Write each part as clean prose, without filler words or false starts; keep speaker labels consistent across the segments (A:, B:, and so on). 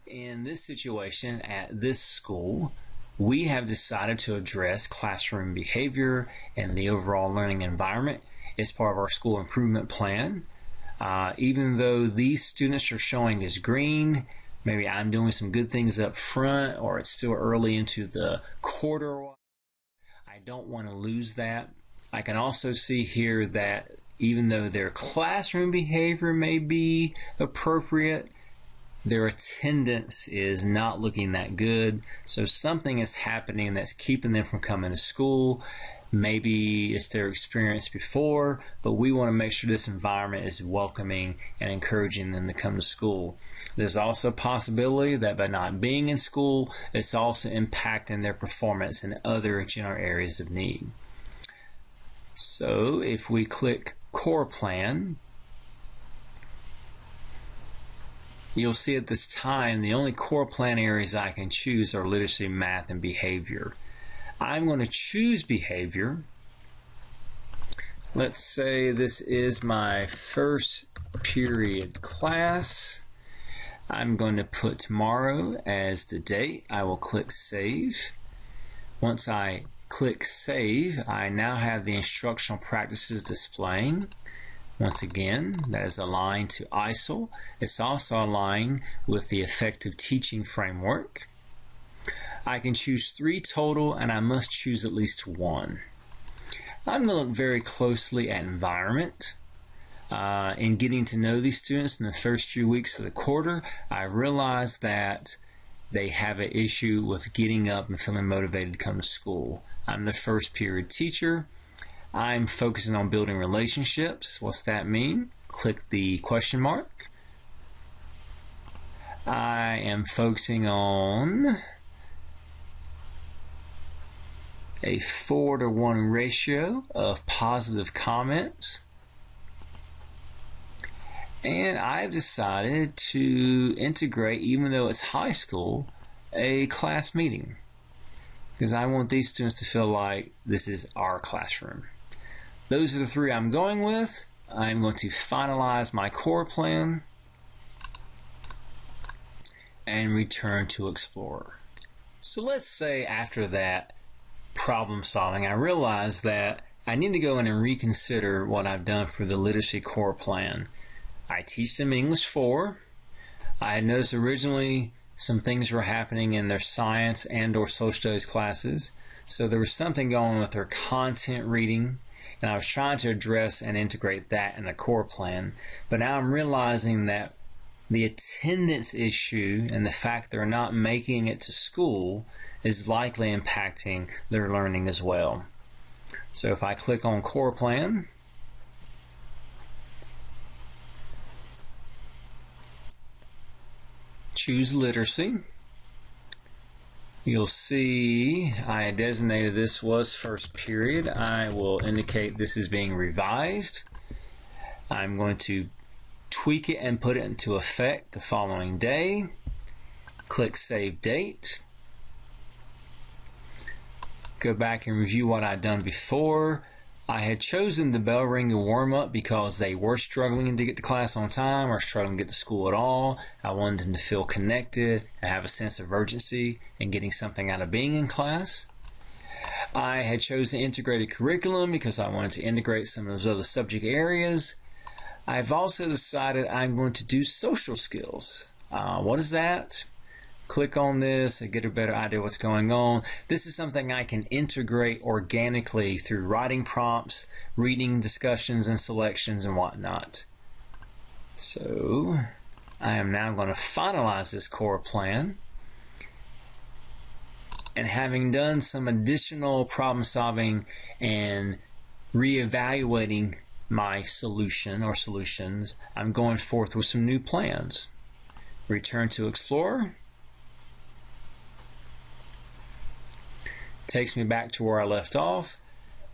A: In this situation at this school, we have decided to address classroom behavior and the overall learning environment as part of our school improvement plan. Even though these students are showing as green, maybe I'm doing some good things up front, or it's still early into the quarter, I don't want to lose that. I can also see here that even though their classroom behavior may be appropriate, their attendance is not looking that good. So something is happening that's keeping them from coming to school. Maybe it's their experience before, but we want to make sure this environment is welcoming and encouraging them to come to school. There's also a possibility that by not being in school, it's also impacting their performance in other general areas of need. So if we click Core Plan, you'll see at this time the only core plan areas I can choose are literacy, math, and behavior. I'm going to choose behavior. Let's say this is my first period class. I'm going to put tomorrow as the date. I will click Save. Once I click Save, I now have the instructional practices displaying. Once again, that is aligned to ISIL. It's also aligned with the effective teaching framework. I can choose 3 total, and I must choose at least 1. I'm going to look very closely at environment. In getting to know these students in the first few weeks of the quarter, I realized that they have an issue with getting up and feeling motivated to come to school. I'm the first period teacher. I'm focusing on building relationships. What's that mean? Click the question mark. I am focusing on a 4-to-1 ratio of positive comments. And I've decided to integrate, even though it's high school, a class meeting, because I want these students to feel like this is our classroom. Those are the 3 I'm going with. I'm going to finalize my core plan and return to Explorer. So let's say after that problem solving, I realize that I need to go in and reconsider what I've done for the literacy core plan. I teach them English 4. I had noticed originally some things were happening in their science and or social studies classes. So there was something going on with their content reading, and I was trying to address and integrate that in the core plan. But now I'm realizing that the attendance issue and the fact they're not making it to school is likely impacting their learning as well. So if I click on core plan, choose literacy, you'll see I designated this was first period. I will indicate this is being revised. I'm going to tweak it and put it into effect the following day. Click Save Date. Go back and review what I'd done before. I had chosen the bell ring to warm up because they were struggling to get to class on time or struggling to get to school at all. I wanted them to feel connected and have a sense of urgency and getting something out of being in class. I had chosen integrated curriculum because I wanted to integrate some of those other subject areas. I've also decided I'm going to do social skills. What is that? Click on this and get a better idea what's going on. This is something I can integrate organically through writing prompts, reading discussions and selections and whatnot. So I am now going to finalize this core plan. And having done some additional problem solving and reevaluating my solution or solutions, I'm going forth with some new plans. Return to Explorer. Takes me back to where I left off,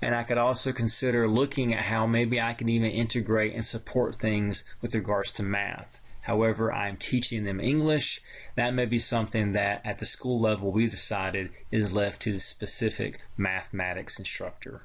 A: and I could also consider looking at how maybe I can even integrate and support things with regards to math. However, I'm teaching them English. That may be something that at the school level we've decided is left to the specific mathematics instructor.